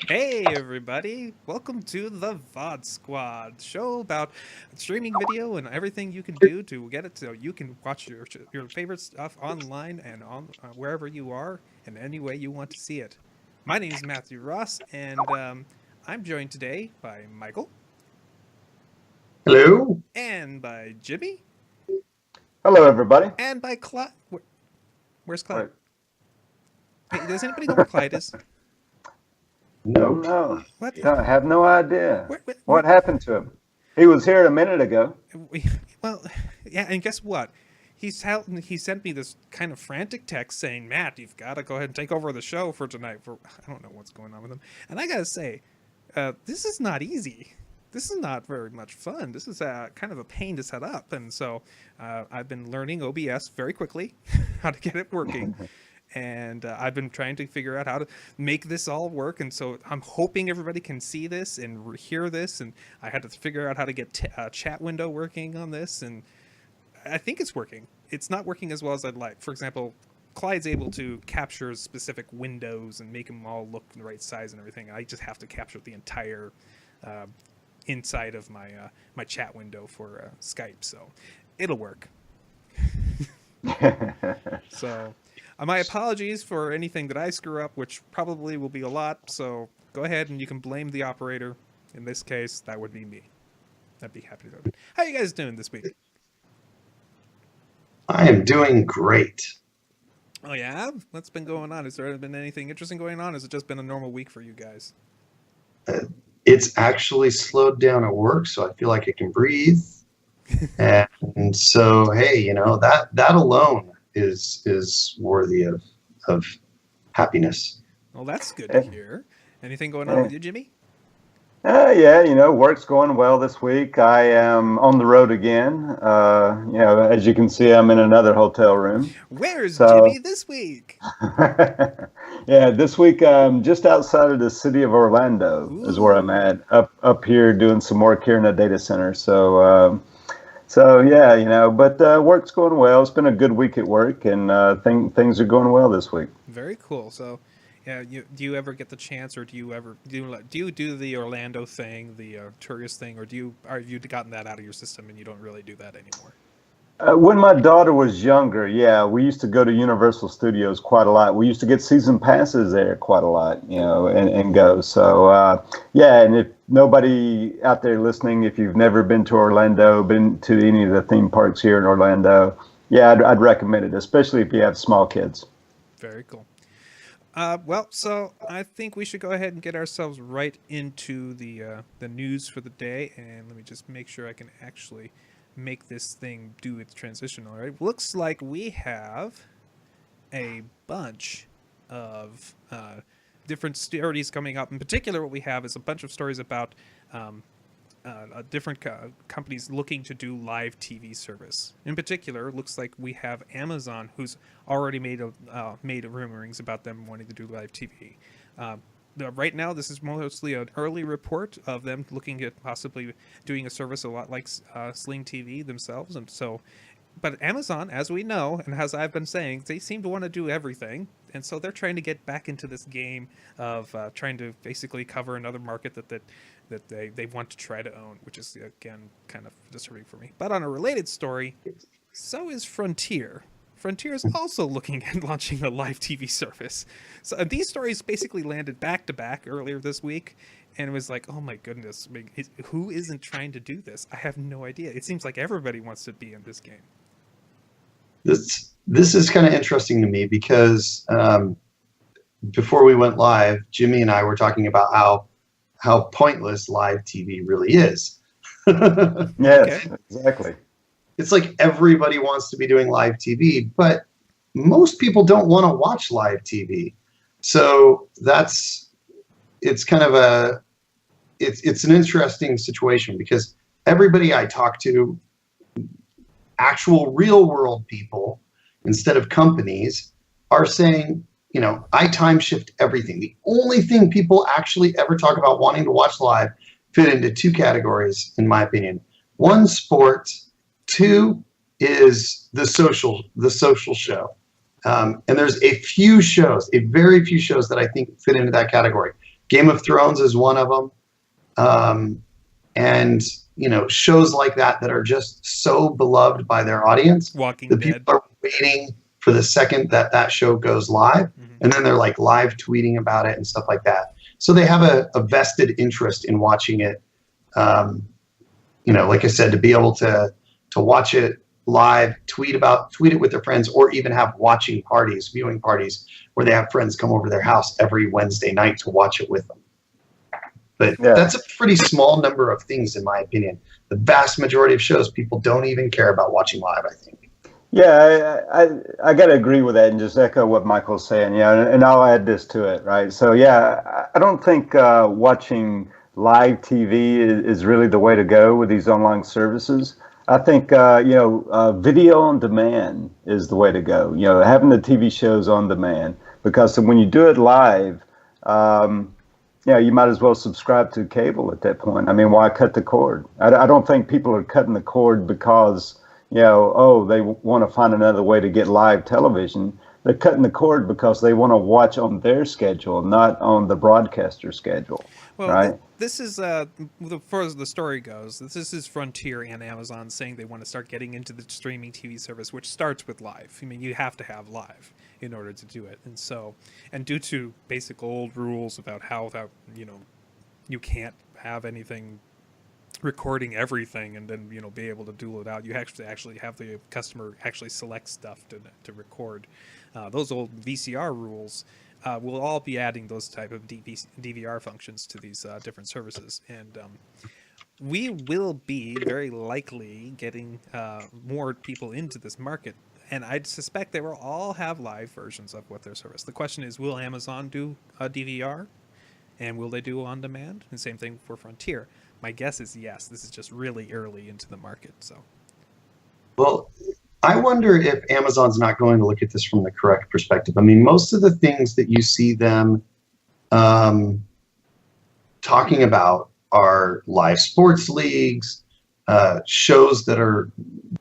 Hey everybody, welcome to the VOD Squad, show about streaming video and everything you can do to get it so you can watch your favorite stuff online and on wherever you are and any way you want to see it. My name is Matthew Ross, and I'm joined today by Michael Hello. and by Jimmy Hello, everybody. and by Clyde. Where's Clyde? Wait. Hey, does anybody know where Clyde is? Nope. No, What? I have no idea. Where What happened to him? He was here a minute ago. Well, yeah, and guess what? He sent me this kind of frantic text saying, "Matt, you've got to go ahead and take over the show for tonight." For I don't know what's going on with him, and I gotta say, this is not easy. This is not very much fun. This is kind of a pain to set up, and so I've been learning OBS very quickly, how to get it working. And I've been trying to figure out how to make this all work, and so I'm hoping everybody can see this and hear this, and I had to figure out how to get a chat window working on this, and I think it's working. It's not working as well as I'd like. For example, Clyde's able to capture specific windows and make them all look the right size and everything. I just have to capture the entire uh, inside of my chat window for Skype, so it'll work. So, my apologies for anything that I screw up, which probably will be a lot. So go ahead and you can blame the operator. In this case, that would be me. I'd be happy to do it. How you guys doing this week? I am doing great. Oh yeah, what's been going on? Has there been anything interesting going on? Has it just been a normal week for you guys? It's actually slowed down at work, so I feel like I can breathe. And so, hey, that alone is worthy of happiness. Well, that's good to hear. Anything going on with you, Jimmy? Yeah, work's going well this week. I am on the road again. As you can see, I'm in another hotel room. Where's So- Jimmy this week? Yeah, this week I'm just outside of the city of Orlando is where I'm at. Up here doing some work here in a data center. So yeah, but work's going well. It's been a good week at work, and things are going well this week. Very cool. So, yeah, do you ever get the chance, or do you do the Orlando thing, the tourist thing, or have you gotten that out of your system and you don't really do that anymore? When my daughter was younger, yeah, we used to go to Universal Studios quite a lot. We used to get season passes there quite a lot, and go. So, yeah, and if nobody out there listening, if you've never been to Orlando, been to any of the theme parks here in Orlando, yeah, I'd recommend it, especially if you have small kids. Very cool. Well, so I think we should go ahead and get ourselves right into the news for the day, and let me just make sure I can actually make this thing do its transition. All right, looks like we have a bunch of different stories coming up. In particular, what we have is a bunch of stories about different companies looking to do live TV service. In particular, it looks like we have Amazon, who's already made rumorings about them wanting to do live TV. Right now, this is mostly an early report of them looking at possibly doing a service a lot like Sling TV themselves, and so. But Amazon, as we know, and as I've been saying, they seem to want to do everything, and so they're trying to get back into this game of trying to basically cover another market that they want to try to own, which is again kind of disturbing for me. But on a related story, so is Frontier. Frontier is also looking at launching a live TV service. So these stories basically landed back to back earlier this week, and it was like, oh my goodness, who isn't trying to do this? I have no idea. It seems like everybody wants to be in this game. This is kind of interesting to me because before we went live, Jimmy and I were talking about how pointless live TV really is. Yes, Okay. exactly. It's like everybody wants to be doing live TV, but most people don't want to watch live TV. So it's kind of it's an interesting situation because everybody I talk to, actual real world people, instead of companies, are saying, I time shift everything. The only thing people actually ever talk about wanting to watch live fit into two categories, in my opinion. One, sports. Two is the social show. And there's a very few shows that I think fit into that category. Game of Thrones is one of them. And, shows like that are just so beloved by their audience. Walking the Dead. People are waiting for the second that show goes live. Mm-hmm. And then they're like live tweeting about it and stuff like that. So they have a vested interest in watching it. Like I said, to be able to watch it live, tweet it with their friends, or even have viewing parties where they have friends come over to their house every Wednesday night to watch it with them. But that's a pretty small number of things, in my opinion. The vast majority of shows, people don't even care about watching live, I think. Yeah, I got to agree with that and just echo what Michael's saying. Yeah, and I'll add this to it, right? So, yeah, I don't think watching live TV is really the way to go with these online services. I think, video on demand is the way to go. Having the TV shows on demand, because when you do it live, you might as well subscribe to cable at that point. I mean, why cut the cord? I don't think people are cutting the cord because, they want to find another way to get live television. They're cutting the cord because they want to watch on their schedule, not on the broadcaster schedule. Well, right? This is, as far as the story goes, this is Frontier and Amazon saying they want to start getting into the streaming TV service, which starts with live. I mean, you have to have live in order to do it. And due to basic old rules about how that, you can't have anything recording everything and then, be able to duel it out. You actually have the customer actually select stuff to record. Those old VCR rules. We'll all be adding those type of DVR functions to these different services, and we will be very likely getting more people into this market. And I'd suspect they will all have live versions of what their service. The question is, will Amazon do a DVR, and will they do on demand? And same thing for Frontier. My guess is yes. This is just really early into the market. So, well, I wonder if Amazon's not going to look at this from the correct perspective. I mean, most of the things that you see them talking about are live sports leagues, shows that are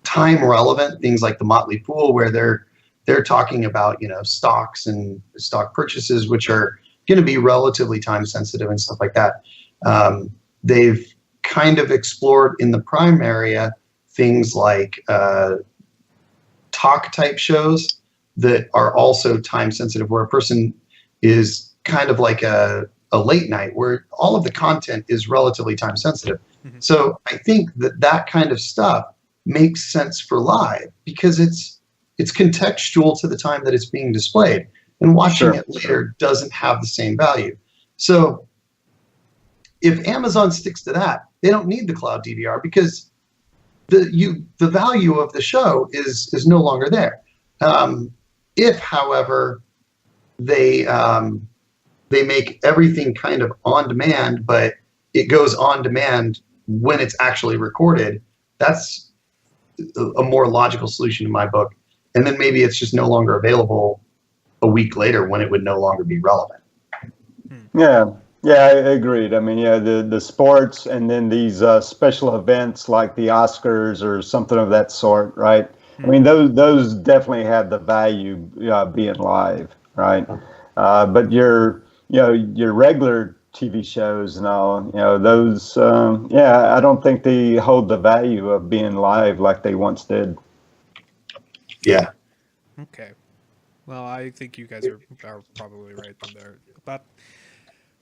time relevant, things like the Motley Fool, where they're talking about, stocks and stock purchases, which are going to be relatively time sensitive and stuff like that. They've kind of explored in the Prime area things like talk type shows that are also time sensitive, where a person is kind of like a late night, where all of the content is relatively time sensitive. Mm-hmm. So I think that kind of stuff makes sense for live because it's contextual to the time that it's being displayed, and watching it later doesn't have the same value. So if Amazon sticks to that, they don't need the cloud DVR because the value of the show is no longer there. If, however, they make everything kind of on demand, but it goes on demand when it's actually recorded, that's a more logical solution in my book. And then maybe it's just no longer available a week later when it would no longer be relevant. Yeah, I agreed. I mean, the sports and then these special events like the Oscars or something of that sort, right? I mean, those definitely have the value being live, right? But your regular TV shows and all, those, I don't think they hold the value of being live like they once did. Yeah. Okay. Well, I think you guys are probably right there. But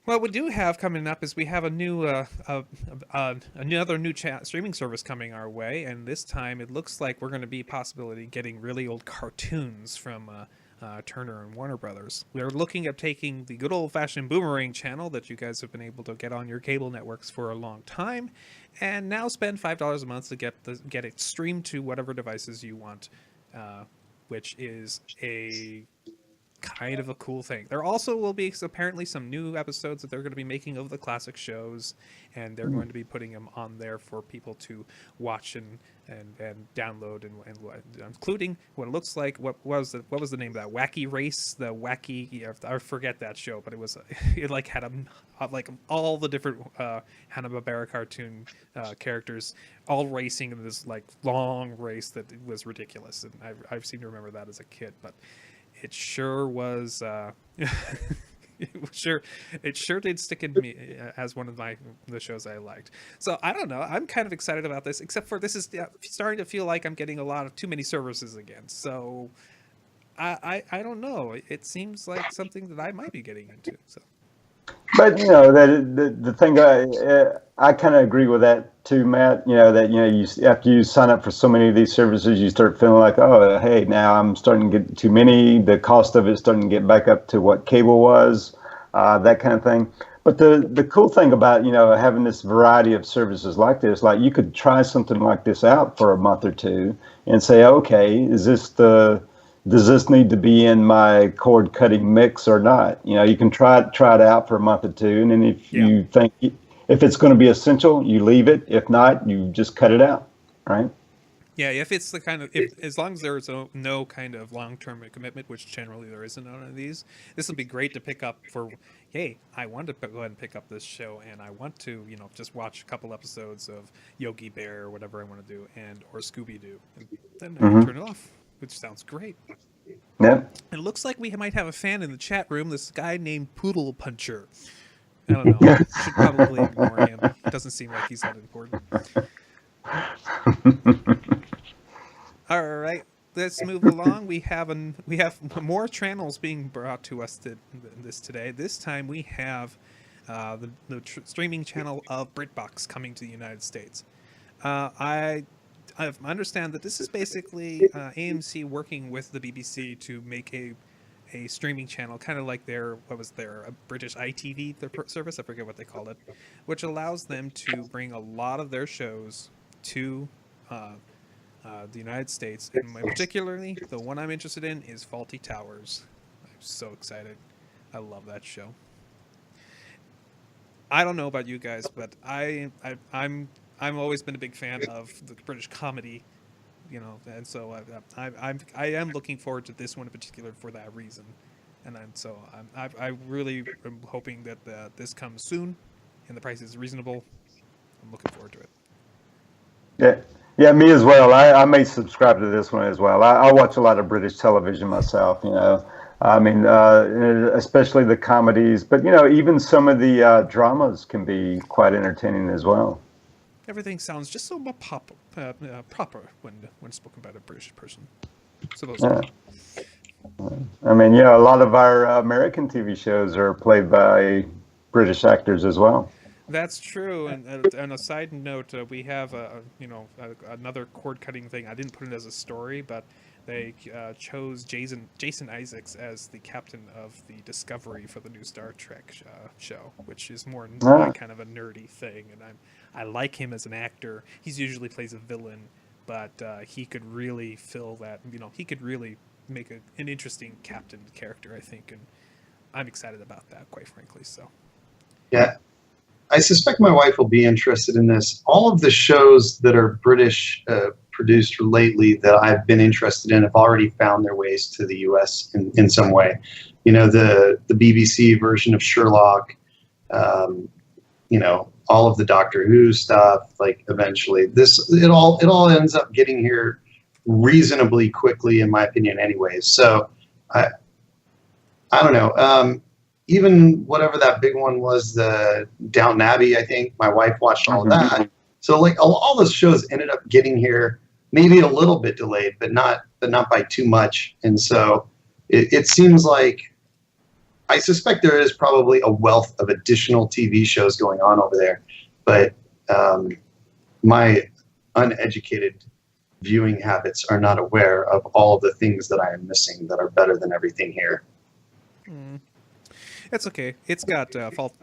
what we do have coming up is we have a new another new streaming service coming our way, and this time it looks like we're going to be possibly getting really old cartoons from Turner and Warner Brothers. We're looking at taking the good old-fashioned Boomerang channel that you guys have been able to get on your cable networks for a long time, and now spend $5 a month to get it streamed to whatever devices you want, which is a kind of a cool thing. There also will be apparently some new episodes that they're going to be making of the classic shows, and they're going to be putting them on there for people to watch and download and including what it looks like. What was the name of that Wacky Race? I forget that show, but it like had like all the different Hanna-Barbera cartoon characters all racing in this like long race that was ridiculous, and I seem to remember that as a kid, but it sure was it it sure did stick in me as one of the shows I liked. So I don't know. I'm kind of excited about this, except for this is starting to feel like I'm getting a lot of too many services again. So I don't know. It seems like something that I might be getting into. So. But that the thing I kind of agree with that too, Matt. That you after you sign up for so many of these services, you start feeling like, oh, hey, now I'm starting to get too many. The cost of it's starting to get back up to what cable was, that kind of thing. But the cool thing about having this variety of services like this, like you could try something like this out for a month or two and say, okay, does this need to be in my cord cutting mix or not? You can try it out for a month or two, and then if you think if it's going to be essential, you leave it. If not, you just cut it out, right? Yeah, if it's the kind of as long as there is no kind of long-term commitment, which generally there isn't on these, this would be great to pick up for. Hey, I want to go ahead and pick up this show, and I want to just watch a couple episodes of Yogi Bear or whatever I want to do, or Scooby Doo, and then I can turn it off, which sounds great. Yeah. It looks like we might have a fan in the chat room. This guy named Poodle Puncher. I don't know. Should probably ignore him. Doesn't seem like he's that important. All right, let's move along. We have more channels being brought to us today. This time we have the streaming channel of Brickbox coming to the United States. I understand that this is basically AMC working with the BBC to make a streaming channel, kind of like a British ITV service, I forget what they called it, which allows them to bring a lot of their shows to the United States, and particularly the one I'm interested in is Faulty Towers. I'm so excited. I love that show. I don't know about you guys, but I'm always been a big fan of the British comedy, and so I am looking forward to this one in particular for that reason, and I really am hoping that this comes soon, and the price is reasonable. I'm looking forward to it. Yeah, me as well. I may subscribe to this one as well. I watch a lot of British television myself. I mean, especially the comedies, but even some of the dramas can be quite entertaining as well. Everything sounds just so proper when spoken by a British person. Supposedly. I mean, a lot of our American TV shows are played by British actors as well. That's true, and a side note, we have another cord cutting thing. I didn't put it as a story, but they chose Jason Isaacs as the captain of the Discovery for the new Star Trek show, which is more kind of a nerdy thing, and I like him as an actor. He usually plays a villain, but he could really fill that. He could really make an interesting captain character, I think, and I'm excited about that, quite frankly. So, yeah. I suspect my wife will be interested in this. All of the shows that are British produced lately that I've been interested in have already found their ways to the U.S. in some way. The BBC version of Sherlock, all of the Doctor Who stuff. Like eventually, it all ends up getting here reasonably quickly, in my opinion. Anyways, so I don't know. Even whatever that big one was, the Downton Abbey, I think my wife watched all of that. So like all those shows ended up getting here, maybe a little bit delayed, but not by too much. And so it seems like I suspect there is probably a wealth of additional TV shows going on over there. But my uneducated viewing habits are not aware of all of the things that I am missing that are better than everything here. It's okay. It's got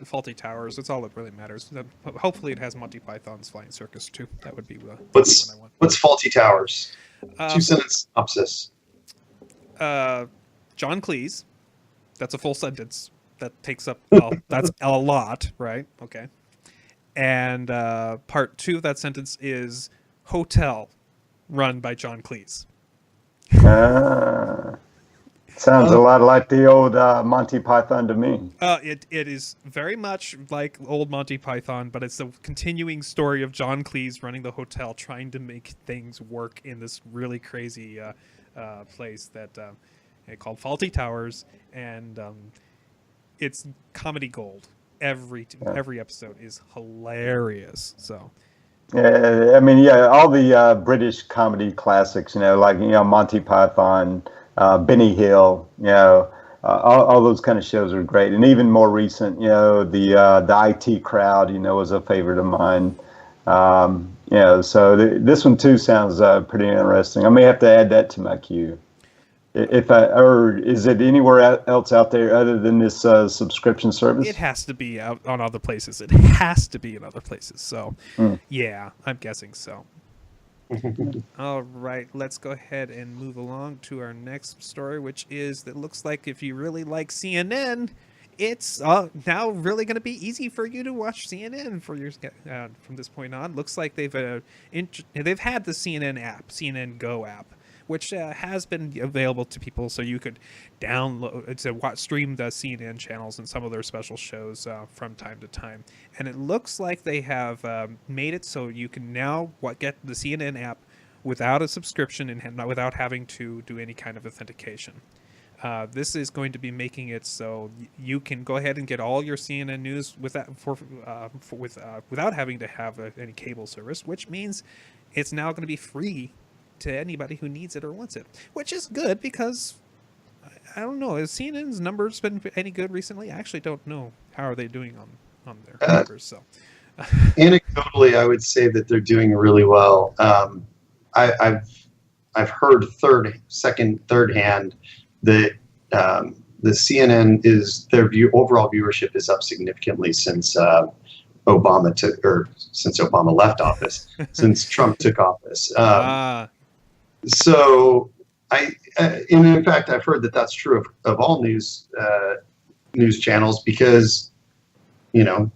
Faulty Towers. That's all that really matters. Hopefully, it has Monty Python's Flying Circus too. That would be what I want. What's Faulty Towers? 2-sentence synopsis. John Cleese. That's a full sentence. That takes up. That's a lot, right? Okay. And part 2 of that sentence is hotel, run by John Cleese. Sounds a lot like the old Monty Python to me. It is very much like old Monty Python, but it's the continuing story of John Cleese running the hotel, trying to make things work in this really crazy place that called Faulty Towers, and it's comedy gold. Every episode is hilarious. So. I mean, all the British comedy classics, like Monty Python, Benny Hill, all those kind of shows are great, and even more recent, the IT Crowd, was a favorite of mine. So this one too sounds pretty interesting. I may have to add that to my queue. Or is it anywhere else out there other than this subscription service? It has to be out on other places. It has to be in other places. So, yeah, I'm guessing so. All right, let's go ahead and move along to our next story, which is that looks like if you really like CNN, it's now really going to be easy for you to watch CNN for your from this point on. Looks like they've had the CNN app, CNN Go app, which has been available to people, so you could download to stream the CNN channels and some of their special shows from time to time. And it looks like they have made it so you can now get the CNN app without a subscription and without having to do any kind of authentication. This is going to be making it so you can go ahead and get all your CNN news without having to have any cable service, which means it's now going to be free to anybody who needs it or wants it, which is good because I don't know, has CNN's numbers been any good recently? I actually don't know how are they doing on their numbers. So anecdotally, I would say that they're doing really well. I've heard third hand that the CNN is their overall viewership is up significantly since Obama left office, since Trump took office. So in fact, I've heard that that's true of all news channels because,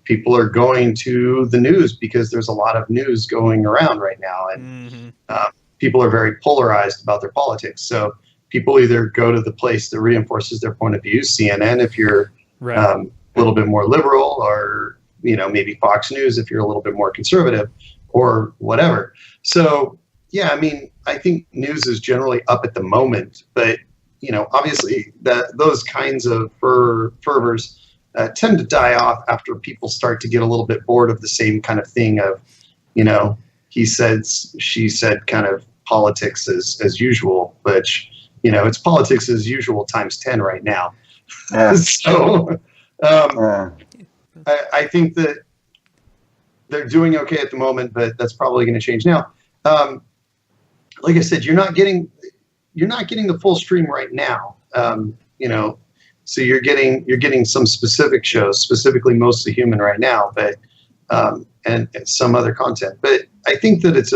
people are going to the news because there's a lot of news going around right now. And people are very polarized about their politics. So people either go to the place that reinforces their point of view, CNN if you're a little bit more liberal, or, maybe Fox News if you're a little bit more conservative, or whatever. So, yeah, I mean, I think news is generally up at the moment, but obviously those kinds of fervors tend to die off after people start to get a little bit bored of the same kind of thing of, he said, she said kind of politics as usual, which, it's politics as usual times 10 right now. So I think that they're doing okay at the moment, but that's probably going to change now. Like I said, you're not getting the full stream right now. So you're getting some specific shows, specifically Mostly Human right now, but and some other content. But I think that it's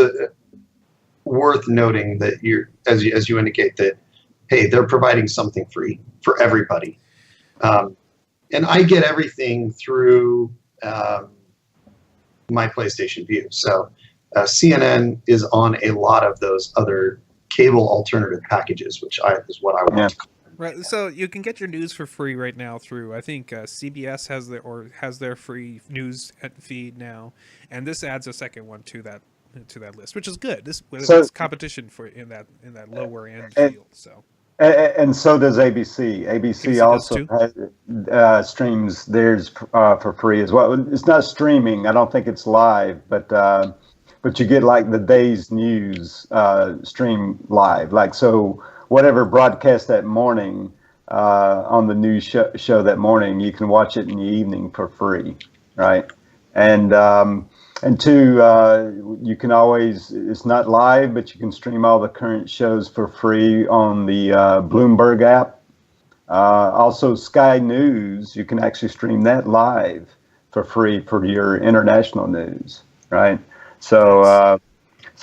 worth noting that as you indicate that, hey, they're providing something free for everybody. And I get everything through my PlayStation View. So CNN is on a lot of those other cable alternative packages, which is what I want to call them. Right. So you can get your news for free right now through, I think CBS has their free news feed now, and this adds a second one to that list, which is good. This is competition in that lower end field. So. And so does ABC. ABC also streams theirs for free as well. It's not streaming. I don't think it's live, but you get like the day's news stream live. Like, so whatever broadcast that morning on the news show that morning, you can watch it in the evening for free, right? And two, you can always, it's not live, but you can stream all the current shows for free on the Bloomberg app. Also, Sky News, you can actually stream that live for free for your international news, right? So,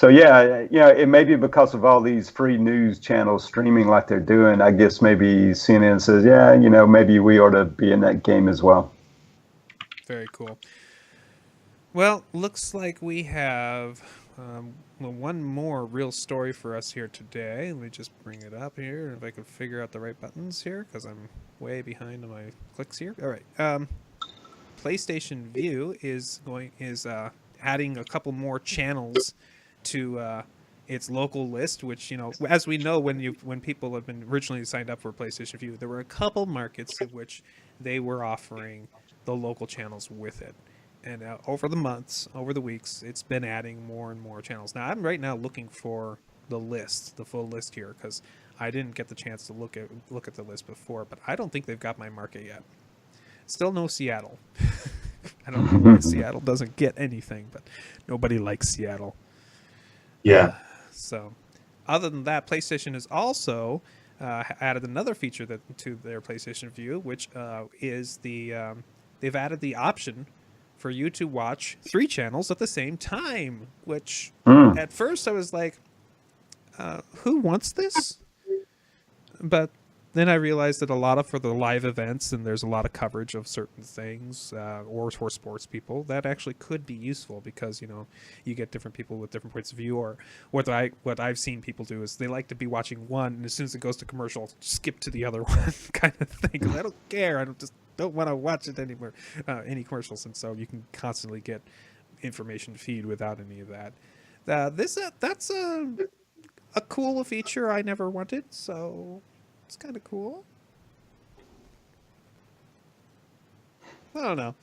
it may be because of all these free news channels streaming like they're doing. I guess maybe CNN says, maybe we ought to be in that game as well. Very cool. Well, looks like we have one more real story for us here today. Let me just bring it up here, if I can figure out the right buttons here, because I'm way behind on my clicks here. All right. PlayStation View is adding a couple more channels to its local list, which, as we know, when people have been originally signed up for PlayStation View, there were a couple markets in which they were offering the local channels with it. And over the months, over the weeks, it's been adding more and more channels. Now, I'm right now looking for the list, the full list here, because I didn't get the chance to look at the list before, but I don't think they've got my market yet. Still no Seattle. I don't know why Seattle doesn't get anything, but nobody likes Seattle. Yeah. So, other than that, PlayStation has also added another feature to their PlayStation View, which is they've added the option for you to watch 3 channels at the same time. Which at first I was like, who wants this? But then I realized that a lot of for the live events, and there's a lot of coverage of certain things, or for sports people, that actually could be useful because, you know, you get different people with different points of view. Or what I've seen people do is they like to be watching one, and as soon as it goes to commercial, skip to the other one kind of thing. 'Cause I don't care. I don't want to watch it anymore, any commercials, and so you can constantly get information feed without any of that. That's a cool feature I never wanted, so it's kind of cool. I don't know.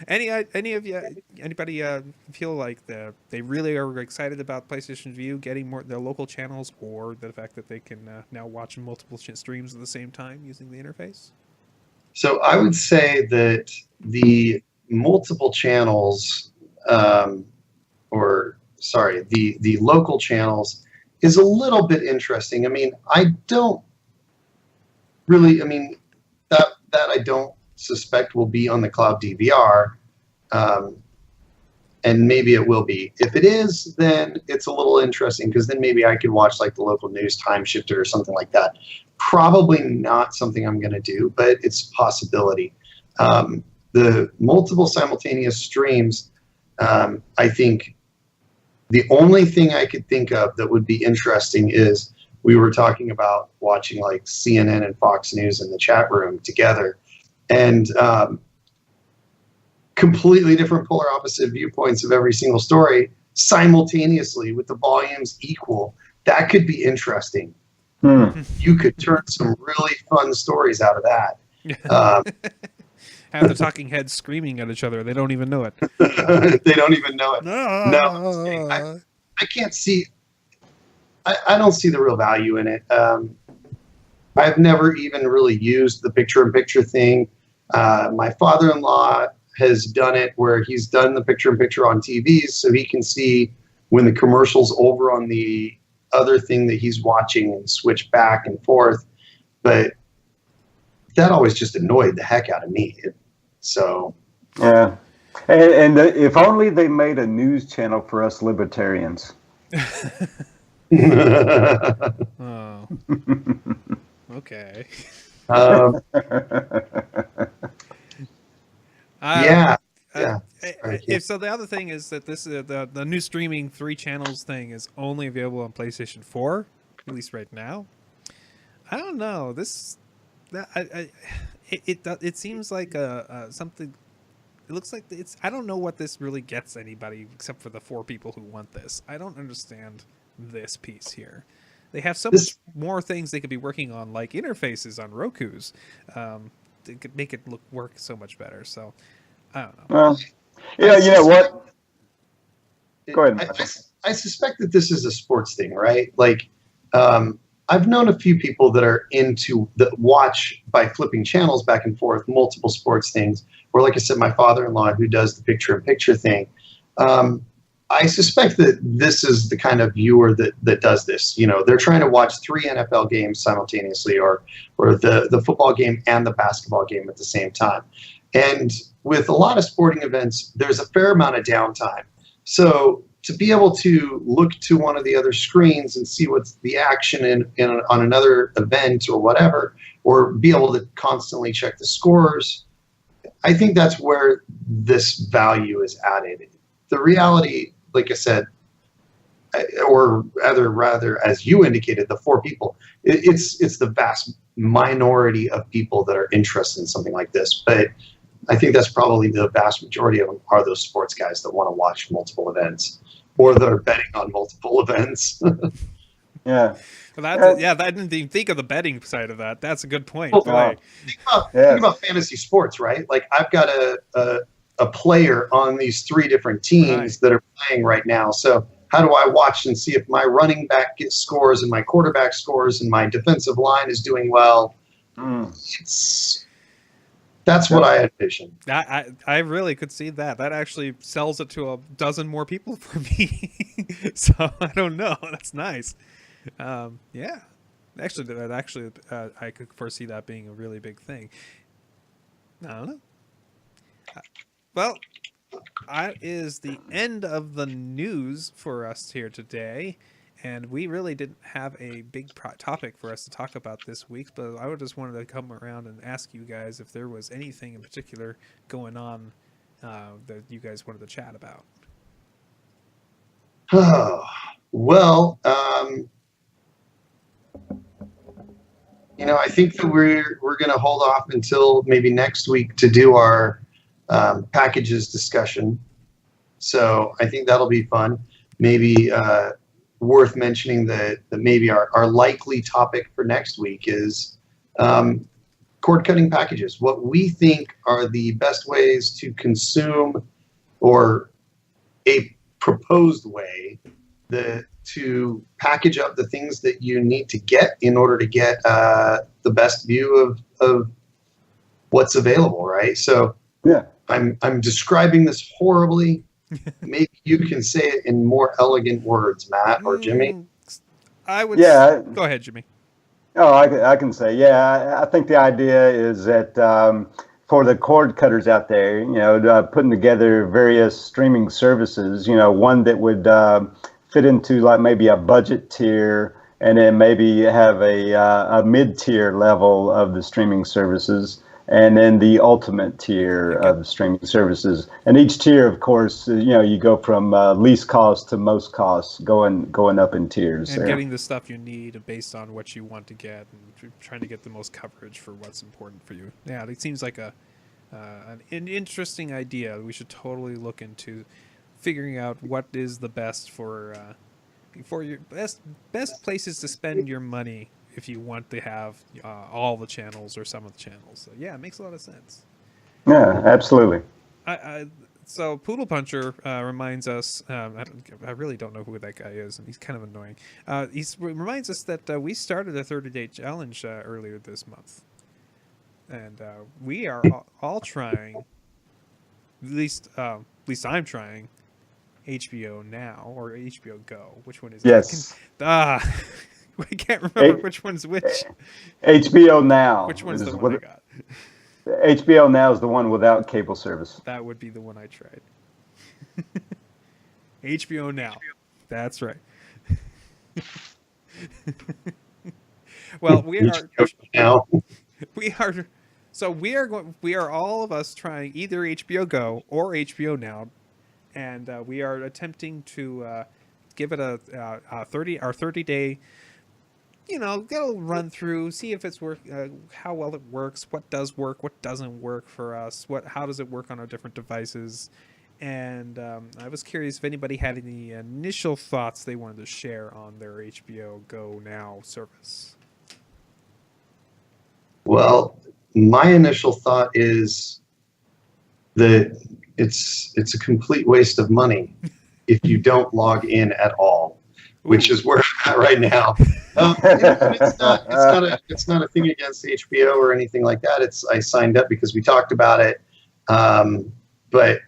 Anybody feel like they really are excited about PlayStation View getting more their local channels, or the fact that they can now watch multiple streams at the same time using the interface? So I would say that the multiple channels, the local channels is a little bit interesting. I mean, I don't really, that I don't suspect will be on the cloud DVR, and maybe it will be. If it is, then it's a little interesting because then maybe I could watch like the local news time shifter or something like that. Probably not something I'm going to do, but it's a possibility. The multiple simultaneous streams, I think the only thing I could think of that would be interesting is we were talking about watching like CNN and Fox News in the chat room together, and completely different polar opposite viewpoints of every single story simultaneously with the volumes equal. That could be interesting. You could turn some really fun stories out of that. Have the talking heads screaming at each other. They don't even know it. They don't even know it. No, I can't see. I don't see the real value in it. I've never even really used the picture-in-picture thing. My father-in-law has done it where he's done the picture-in-picture on TVs so he can see when the commercial's over on the other thing that he's watching and switch back and forth. But that always just annoyed the heck out of me. Yeah. And if only they made a news channel for us libertarians. Oh. Okay. Yeah. So the other thing is that this the new streaming 3 channels thing is only available on PlayStation 4, at least right now. I don't know. It seems like something. It looks like I don't know what this really gets anybody except for the 4 people who want this. I don't understand this piece here. They have so much more things they could be working on, like interfaces on Roku's. They could make it work so much better. So I don't know. Well, yeah, you know what? Go ahead. I suspect that this is a sports thing, right? Like, I've known a few people that are into watch by flipping channels back and forth, multiple sports things. Or like I said, my father-in-law who does the picture-in-picture thing. I suspect that this is the kind of viewer that does this. You know, they're trying to watch 3 NFL games simultaneously, or the football game and the basketball game at the same time. And with a lot of sporting events, there's a fair amount of downtime. So to be able to look to one of the other screens and see what's the action on another event or whatever, or be able to constantly check the scores, I think that's where this value is added. The reality, like I said, or rather, as you indicated, the 4 people, it's the vast minority of people that are interested in something like this. But I think that's probably the vast majority of them are those sports guys that want to watch multiple events or that are betting on multiple events. Yeah. Well, I didn't even think of the betting side of that. That's a good point. Well, Boy. Think about fantasy sports, right? Like I've got a player on these 3 different teams that are playing right now. So how do I watch and see if my running back gets scores and my quarterback scores and my defensive line is doing well? That's what I envision. I really could see that. That actually sells it to a dozen more people for me. So I don't know. That's nice. Yeah. Actually, I could foresee that being a really big thing. I don't know. Well, that is the end of the news for us here today. And we really didn't have a big topic for us to talk about this week, but I just wanted to come around and ask you guys if there was anything in particular going on that you guys wanted to chat about. Well, I think that we're going to hold off until maybe next week to do our packages discussion. So I think that'll be fun. Maybe worth mentioning that maybe our likely topic for next week is cord cutting packages. What we think are the best ways to consume, or a proposed way to package up the things that you need to get in order to get the best view of what's available, right? So yeah, I'm describing this horribly. Maybe you can say it in more elegant words, Matt or Jimmy. I would. Yeah. Go ahead, Jimmy. Oh, I can say, yeah. I think the idea is that for the cord cutters out there, putting together various streaming services, one that would fit into like maybe a budget tier, and then maybe have a mid-tier level of the streaming services, and then the ultimate tier of the streaming services. And each tier, of course, you go from least cost to most cost, going up in tiers. And there. Getting the stuff you need based on what you want to get, and trying to get the most coverage for what's important for you. Yeah, it seems like an interesting idea. We should totally look into figuring out what is the best for your best places to spend your money if you want to have all the channels or some of the channels. So yeah, it makes a lot of sense. Yeah, absolutely. So Poodle Puncher reminds us, I really don't know who that guy is, and he's kind of annoying. He reminds us that we started a 30-day challenge earlier this month. And we are all trying, at least I'm trying, HBO Now or HBO Go. Which one is it? Yes. I can't remember which one's which. HBO Now. Which one's the one I got? HBO Now is the one without cable service. That would be the one I tried. HBO Now. That's right. Well, we are all of us trying either HBO Go or HBO Now, and we are attempting to give it a 30-day. Go run through, see if it's how well it works, what does work, what doesn't work for us, how does it work on our different devices, and I was curious if anybody had any initial thoughts they wanted to share on their HBO Go Now service. Well, my initial thought is that it's a complete waste of money if you don't log in at all, which is where I'm at right now. It's not a thing against HBO or anything like that. I signed up because we talked about it, but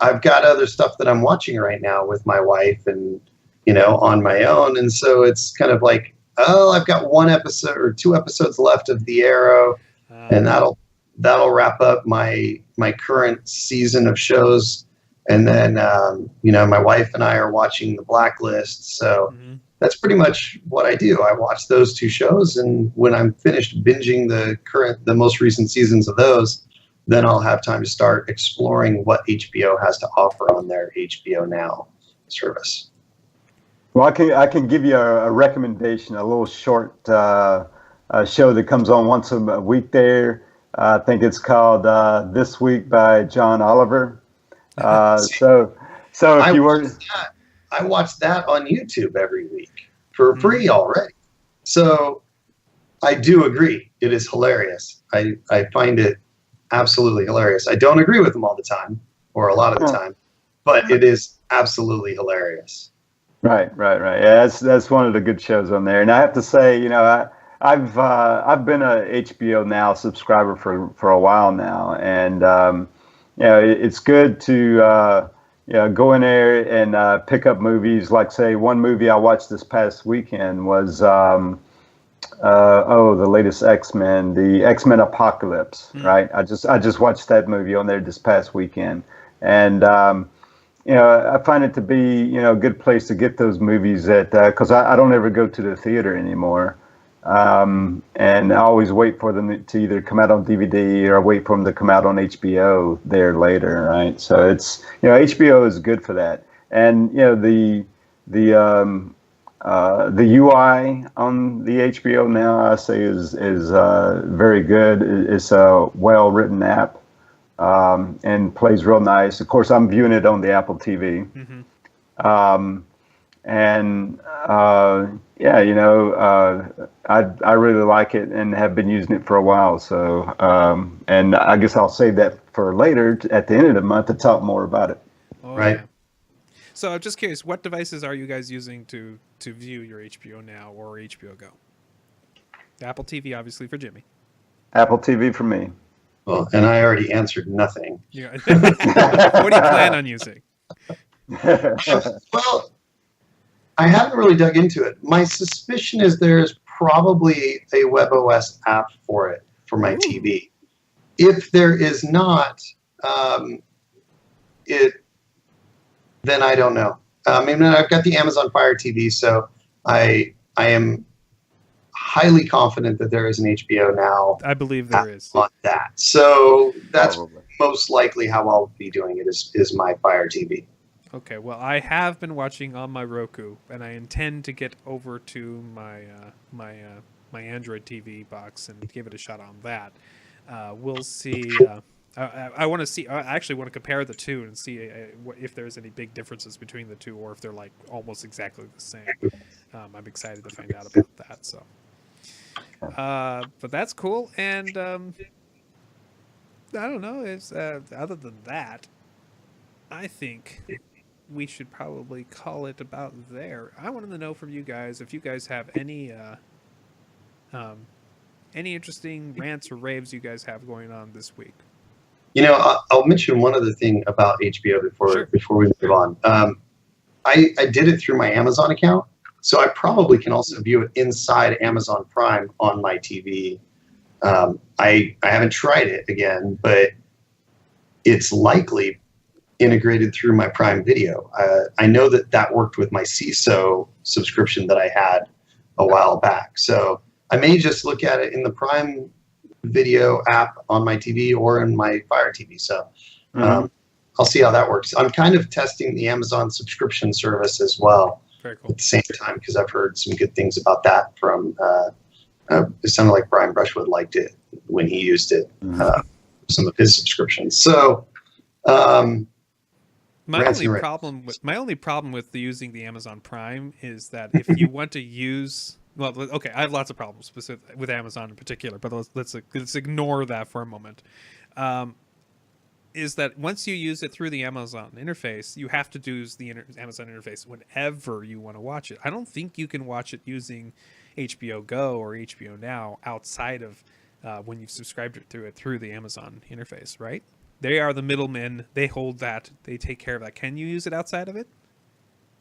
I've got other stuff that I'm watching right now with my wife and on my own, and so it's kind of like, I've got 1 episode or 2 episodes left of The Arrow, and that'll wrap up my current season of shows. And then, my wife and I are watching The Blacklist. So that's pretty much what I do. I watch those 2 shows. And when I'm finished binging the most recent seasons of those, then I'll have time to start exploring what HBO has to offer on their HBO Now service. Well, I can give you a recommendation, a little short show that comes on once a week there. I think it's called This Week by John Oliver. So if you were, I watch that on YouTube every week for free already. So I do agree. It is hilarious. I find it absolutely hilarious. I don't agree with them all the time or a lot of the time, but it is absolutely hilarious. Right. Yeah, that's one of the good shows on there. And I have to say, I've been a HBO Now subscriber for a while now, and it's good to go in there and pick up movies. Like, say, one movie I watched this past weekend was the latest X-Men, the X-Men Apocalypse. Right. I just watched that movie on there this past weekend, and I find it to be, a good place to get those movies because I don't ever go to the theater anymore. And I always wait for them to either come out on DVD or wait for them to come out on HBO there later, right? So it's, HBO is good for that. And, the UI on the HBO Now, I say is very good. It's a well-written app. And plays real nice. Of course, I'm viewing it on the Apple TV. I really like it and have been using it for a while. So, and I guess I'll save that for later at the end of the month to talk more about it. Right. Yeah. So I'm just curious, what devices are you guys using to view your HBO Now or HBO Go? Apple TV, obviously, for Jimmy. Apple TV for me. Well, and I already answered nothing. Yeah. What do you plan on using? Well, I haven't really dug into it. My suspicion is there's probably a WebOS app for it for my TV. If there is not, then I don't know. I've got the Amazon Fire TV, so I am highly confident that there is an HBO Now. I believe there is on that. So that's Probably. most likely how I'll be doing it is my Fire TV. Okay, well, I have been watching on my Roku, and I intend to get over to my my Android TV box and give it a shot on that. We'll see. I want to see. I actually want to compare the two and see if there's any big differences between the two, or if they're like almost exactly the same. I'm excited to find out about that. So, but that's cool. And I don't know. It's other than that, I think we should probably call it about there. I wanted to know from you guys if you guys have any interesting rants or raves you guys have going on this week. I'll mention one other thing about HBO before we move on. I did it through my Amazon account, so I probably can also view it inside Amazon Prime on my TV. I haven't tried it again, but it's likely integrated through my Prime Video. I know that worked with my CISO subscription that I had a while back. So I may just look at it in the Prime Video app on my TV or in my Fire TV. So I'll see how that works. I'm kind of testing the Amazon subscription service as well. Very cool. At the same time, because I've heard some good things about that from it sounded like Brian Brushwood liked it when he used it, some of his subscriptions. So my only problem with using the Amazon Prime is that if you want to use, well, okay, I have lots of problems with Amazon in particular, but let's ignore that for a moment. Is that once you use it through the Amazon interface, you have to use the Amazon interface whenever you want to watch it. I don't think you can watch it using HBO Go or HBO Now outside of when you've subscribed through the Amazon interface, right? They are the middlemen. They hold that. They take care of that. Can you use it outside of it?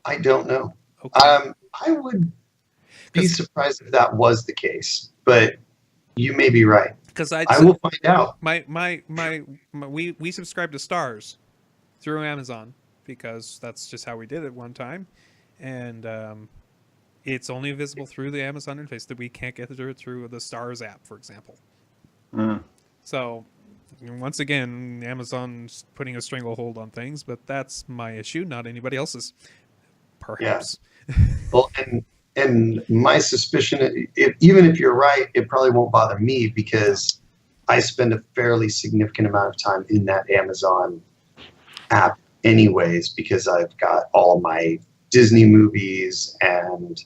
I don't know. Okay. I would be surprised if that was the case, but you may be right. Because I will find out. We subscribe to Stars through Amazon because that's just how we did it one time, and it's only visible through the Amazon interface. That we can't get it through the Stars app, for example. So once again, Amazon's putting a stranglehold on things, but that's my issue, not anybody else's. Perhaps. Yeah. Well, and my suspicion, even if you're right, it probably won't bother me because I spend a fairly significant amount of time in that Amazon app anyways, because I've got all my Disney movies and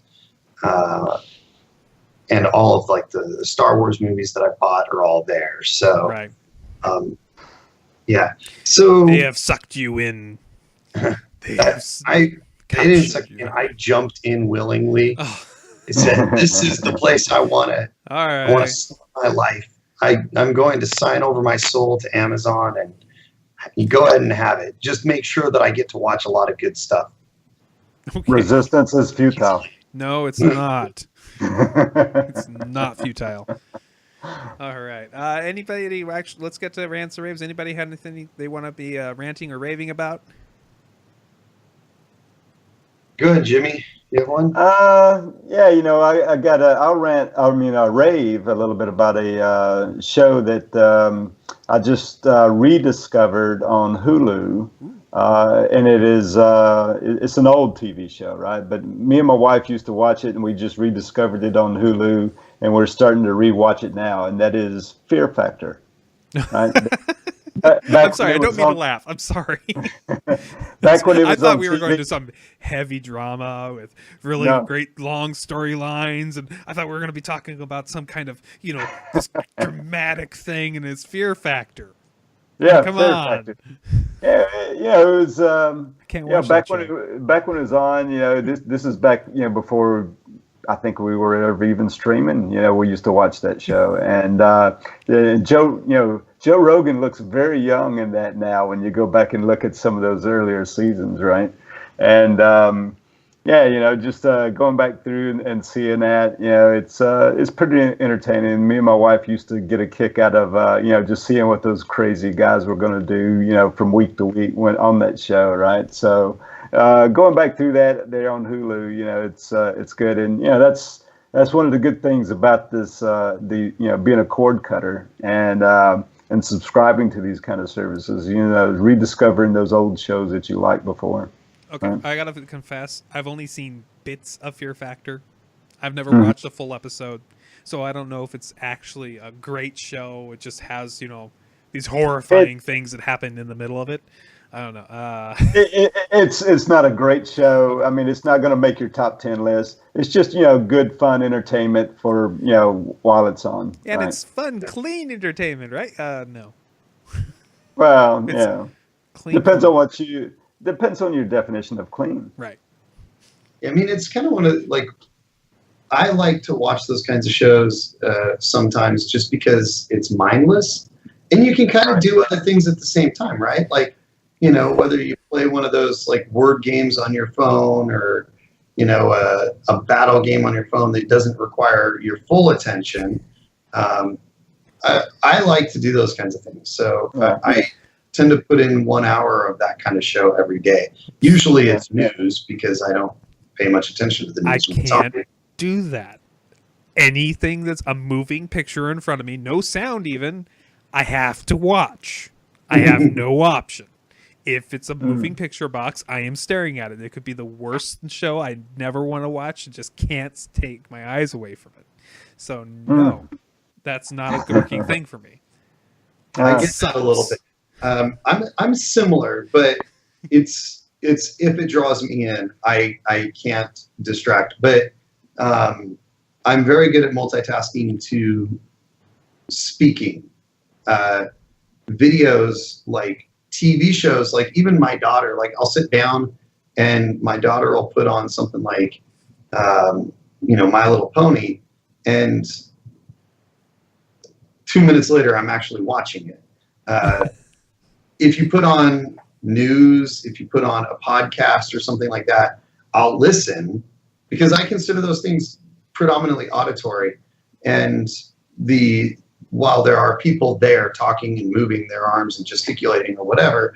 and all of like the Star Wars movies that I bought are all there. So, Right. Yeah. So They have sucked you in. They didn't suck in. I jumped in willingly. Oh. I said, "This is the place I want to. All right. I want to start my life. I'm going to sign over my soul to Amazon, and you go ahead and have it. Just make sure that I get to watch a lot of good stuff." Okay. Resistance is futile. No, it's not. It's not futile. All right. Anybody? Actually, let's get to rants or raves. Anybody had anything they want to be ranting or raving about? Good, Jimmy. You have one? Yeah, I got I'll rave a little bit about a show that I just rediscovered on Hulu. And it's an old TV show, right? But me and my wife used to watch it, and we just rediscovered it on Hulu, and we're starting to rewatch it now, and that is Fear Factor. Right? I'm sorry, I don't mean to laugh. I'm sorry. Back when it was I thought on we were TV. going to some heavy drama with really great long storylines, and I thought we were going to be talking about some kind of, this dramatic thing, and it's Fear Factor. Yeah, come Fear on. Factor. Yeah, it was. I can't watch back that when it was on. This is back. Before I think we were ever even streaming. We used to watch that show, and Joe Rogan looks very young in that now. When you go back and look at some of those earlier seasons, right? And just going back through and seeing that, it's pretty entertaining. Me and my wife used to get a kick out of just seeing what those crazy guys were going to do, from week to week when on that show, right? So going back through that there on Hulu, it's good, and that's one of the good things about this, being a cord cutter and subscribing to these kind of services, rediscovering those old shows that you liked before. Okay, right. I gotta confess, I've only seen bits of Fear Factor. I've never watched a full episode, so I don't know if it's actually a great show. It just has, these horrifying things that happen in the middle of it. I don't know. It's not a great show. I mean, it's not going to make your top 10 list. It's just, good, fun entertainment for, while it's on. And right? it's fun, clean entertainment, right? No. Well, It's yeah. clean. Depends on your definition of clean. Right. I mean, it's kind of one of I like to watch those kinds of shows sometimes just because it's mindless, and you can kind of do other things at the same time, right? Like, whether you play one of those like word games on your phone or, a battle game on your phone that doesn't require your full attention. I like to do those kinds of things. So I tend to put in 1 hour of that kind of show every day. Usually it's news because I don't pay much attention to the news. I can't do that. Anything that's a moving picture in front of me, no sound even, I have to watch. I have no option. If it's a moving picture box, I am staring at it. It could be the worst show I never want to watch. I just can't take my eyes away from it. So no, that's not a working thing for me. I get that a little bit. I'm similar, but it's if it draws me in, I can't distract. But I'm very good at multitasking to speaking. Videos, like TV shows, like even my daughter, like I'll sit down and my daughter will put on something like, My Little Pony, and 2 minutes later, I'm actually watching it. If you put on news, if you put on a podcast or something like that, I'll listen because I consider those things predominantly auditory. And while there are people there talking and moving their arms and gesticulating or whatever,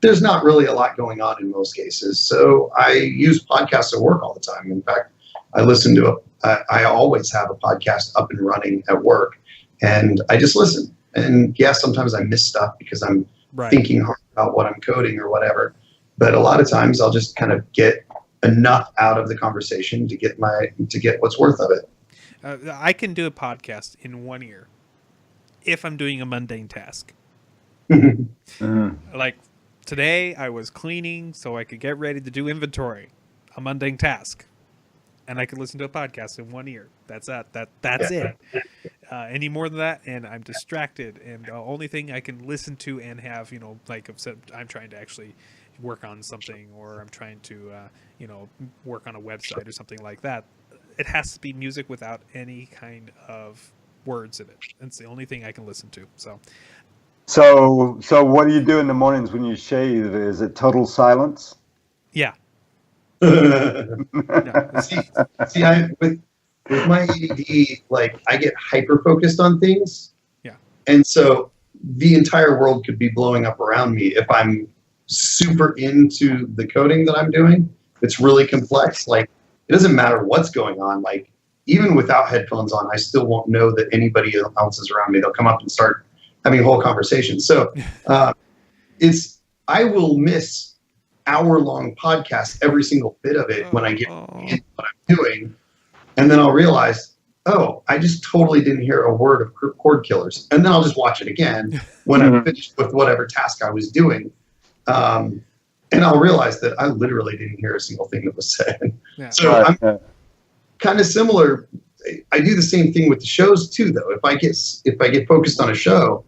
there's not really a lot going on in most cases. So I use podcasts at work all the time. In fact, I always have a podcast up and running at work, and I just listen. And yeah, sometimes I miss stuff because I'm thinking hard about what I'm coding or whatever. But a lot of times I'll just kind of get enough out of the conversation to get what's worth of it. I can do a podcast in one ear if I'm doing a mundane task. Like today I was cleaning so I could get ready to do inventory, a mundane task. and I can listen to a podcast in one ear. That's it. Any more than that, and I'm distracted. And the only thing I can listen to and have, like I'm trying to actually work on something, or I'm trying to, work on a website or something like that. It has to be music without any kind of words in it. It's the only thing I can listen to. So what do you do in the mornings when you shave? Is it total silence? Yeah. See, with my ADD, like I get hyper focused on things. Yeah. And so the entire world could be blowing up around me if I'm super into the coding that I'm doing. It's really complex. Like it doesn't matter what's going on. Like even without headphones on, I still won't know that anybody else is around me. They'll come up and start having a whole conversation. So I will miss hour-long podcasts, every single bit of it when I get into what I'm doing. And then I'll realize, oh, I just totally didn't hear a word of cord killers. And then I'll just watch it again when I'm finished with whatever task I was doing. And I'll realize that I literally didn't hear a single thing that was said. Yeah. So I'm kind of similar. I do the same thing with the shows too, though. If I get focused on a show,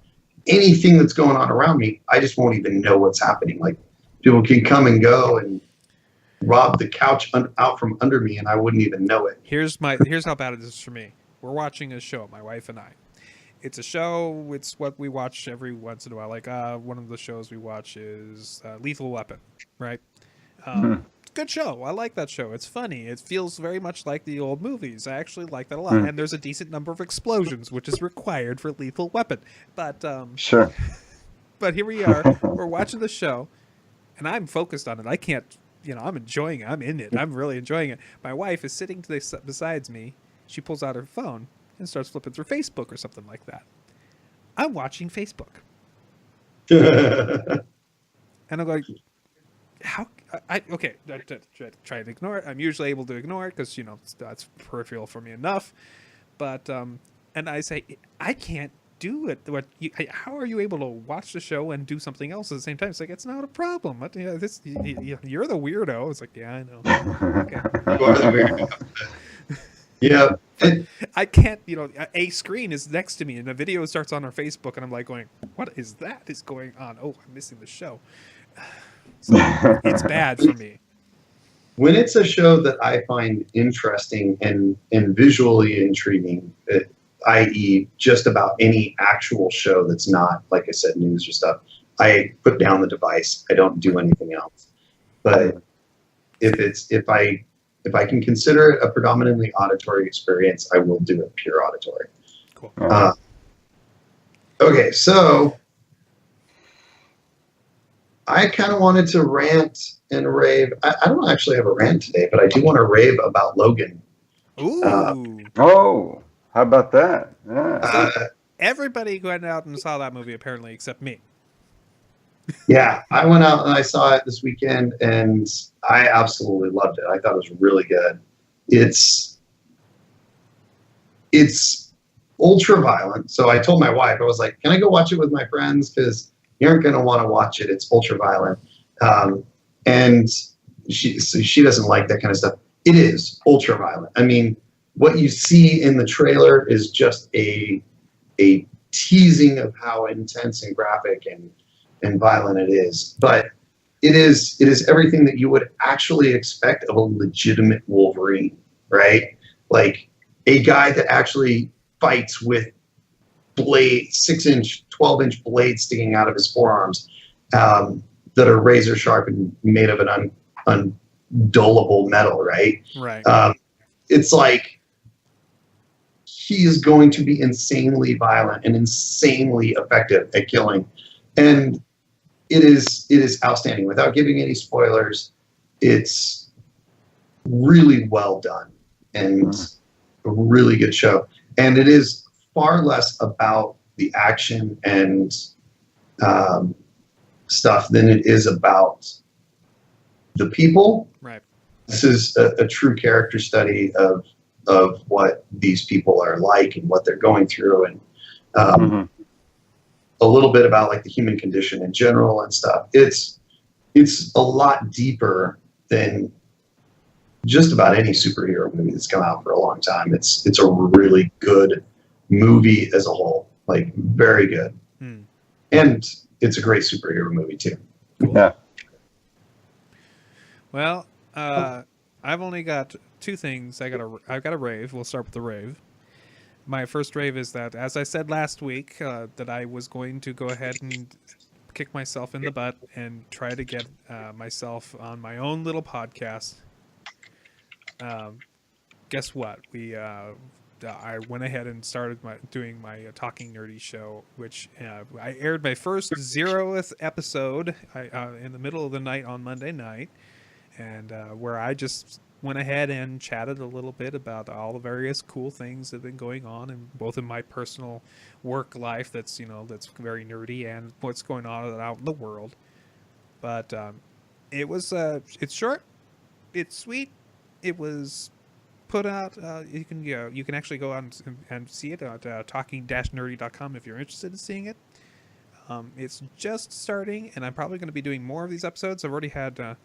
anything that's going on around me, I just won't even know what's happening. Like people can come and go and rob the couch out from under me, and I wouldn't even know it. Here's how bad it is for me. We're watching a show, my wife and I. It's a show. It's what we watch every once in a while. Like one of the shows we watch is Lethal Weapon, right? Good show. I like that show. It's funny. It feels very much like the old movies. I actually like that a lot. And there's a decent number of explosions, which is required for Lethal Weapon. But sure. But here we are. We're watching the show, and I'm focused on it. I can't. I'm enjoying it. I'm in it. I'm really enjoying it. My wife is sitting besides me. She pulls out her phone and starts flipping through Facebook or something like that. I'm watching Facebook. And I'm like, how? I try to ignore it. I'm usually able to ignore it because, that's peripheral for me enough. But, and I say, I can't do it. How are you able to watch the show and do something else at the same time? It's like, it's not a problem. You're the weirdo. It's like, yeah, I know. Okay. You are the weirdo. Yeah. I can't, a screen is next to me and a video starts on our Facebook and I'm like going, what is that is going on? Oh, I'm missing the show. So it's bad for me. When it's a show that I find interesting and visually intriguing, i.e. just about any actual show that's not, like I said, news or stuff, I put down the device. I don't do anything else. But if I can consider it a predominantly auditory experience, I will do it pure auditory. Cool. Okay, so I kind of wanted to rant and rave. I don't actually have a rant today, but I do want to rave about Logan. Ooh. How about that? Yeah. Everybody went out and saw that movie, apparently, except me. Yeah, I went out and I saw it this weekend, and I absolutely loved it. I thought it was really good. It's ultra violent. So I told my wife, I was like, can I go watch it with my friends? Because you aren't going to want to watch it. It's ultra violent. And she doesn't like that kind of stuff. It is ultra violent. I mean, what you see in the trailer is just a teasing of how intense and graphic and violent it is. But it is everything that you would actually expect of a legitimate Wolverine, right? Like a guy that actually fights with 6-inch, 12-inch blades sticking out of his forearms that are razor sharp and made of an undullable metal, right? Right. It's like he is going to be insanely violent and insanely effective at killing. And it is outstanding. Without giving any spoilers, it's really well done and a really good show. And it is far less about the action and stuff than it is about the people. Right. This is a true character study of what these people are like and what they're going through, and a little bit about like the human condition in general and stuff. It's a lot deeper than just about any superhero movie that's come out for a long time. It's a really good movie as a whole, like very good, and it's a great superhero movie too. Cool. Yeah. Well, I've only got two things. I've got a rave. We'll start with the rave. My first rave is that, as I said last week, that I was going to go ahead and kick myself in the butt and try to get myself on my own little podcast. Guess what? I went ahead and started doing my Talking Nerdy show, which I aired my first 0th episode in the middle of the night on Monday night, and where I just went ahead and chatted a little bit about all the various cool things that have been going on, and both in my personal work life that's very nerdy, and what's going on out in the world. But it's short, it's sweet, it was put out. You can actually go out and see it at talking-nerdy.com if you're interested in seeing it. It's just starting, and I'm probably going to be doing more of these episodes. I've already had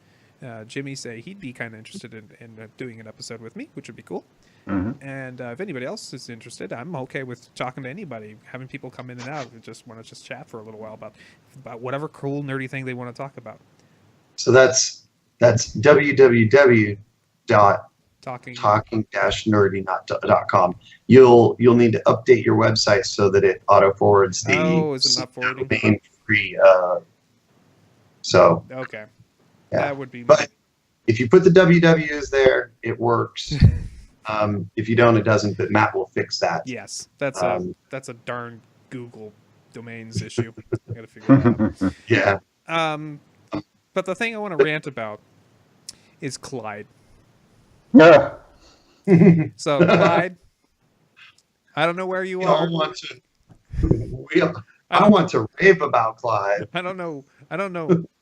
Jimmy say he'd be kind of interested in doing an episode with me, which would be cool. Mm-hmm. And if anybody else is interested, I'm okay with talking to anybody, having people come in and out and just want to just chat for a little while about whatever cool nerdy thing they want to talk about. So that's www.talking-nerdy.com. You'll need to update your website so that it auto forwards the is it not forwarding? domain free. So okay. Yeah. That would be. But if you put the wwws there, it works. If you don't, it doesn't. But Matt will fix that. Yes, that's a darn Google domains issue. I got to figure it out. Yeah. But the thing I want to rant about is Clyde. Yeah. So Clyde, I don't know where you are. I want to rave about Clyde. I don't know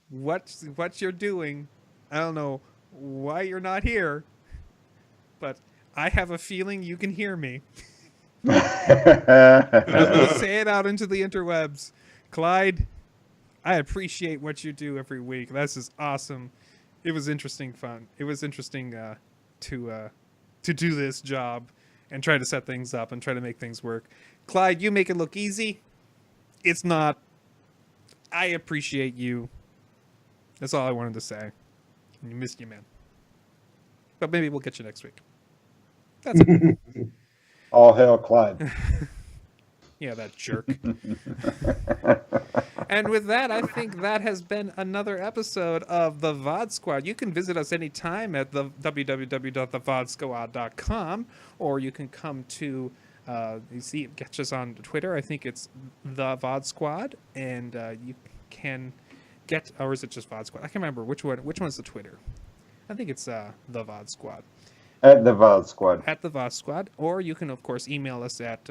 what you're doing. I don't know why you're not here, but I have a feeling you can hear me. I'm going to say it out into the interwebs. Clyde, I appreciate what you do every week. This is awesome. It was interesting fun. It was interesting to do this job and try to set things up and try to make things work. Clyde, you make it look easy. It's not. I appreciate you. That's all I wanted to say. You missed you, man. But maybe we'll get you next week. That's it. All hail Clyde. Yeah, that jerk. And with that, I think that has been another episode of the VOD Squad. You can visit us anytime at the www.thevodsquad.com, or you can come to catch us on Twitter. I think it's the VOD Squad, and you can get, or is it just VOD Squad? I can't remember which one's the Twitter. I think it's the VOD Squad. At the VOD Squad. At the VOD Squad, or you can of course email us at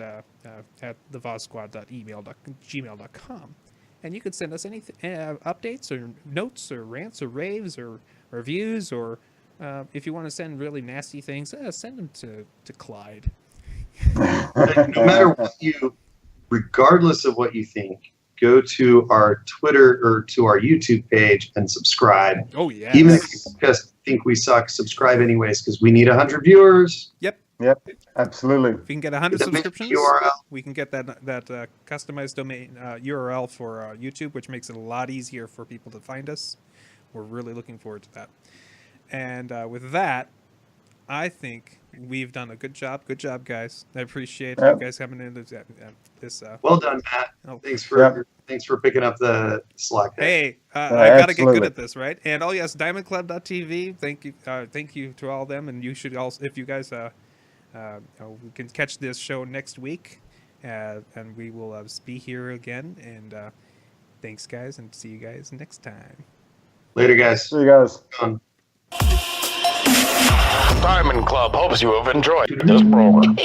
thevodsquad.gmail.com, and you can send us any updates or notes or rants or raves or reviews, or if you want to send really nasty things, send them to Clyde. No matter what regardless of what you think, go to our Twitter or to our YouTube page and subscribe. Oh yeah. Even if you just think we suck, subscribe anyways, because we need 100 viewers. Yep. Absolutely. If we can get 100 subscriptions, URL. we can get that customized domain URL for YouTube, which makes it a lot easier for people to find us. We're really looking forward to that. And with that, I think we've done a good job. Good job, guys. I appreciate you guys coming in this. Well done, Matt. Oh. Thanks for picking up the slack. Hey, I gotta get good absolutely. at this, right? And oh yes, DiamondClub.tv. Thank you to all of them. And you should also, if you guys we can catch this show next week, and we will be here again. And thanks, guys, and see you guys next time. Later, guys. See you guys. Diamond Club hopes you have enjoyed this program.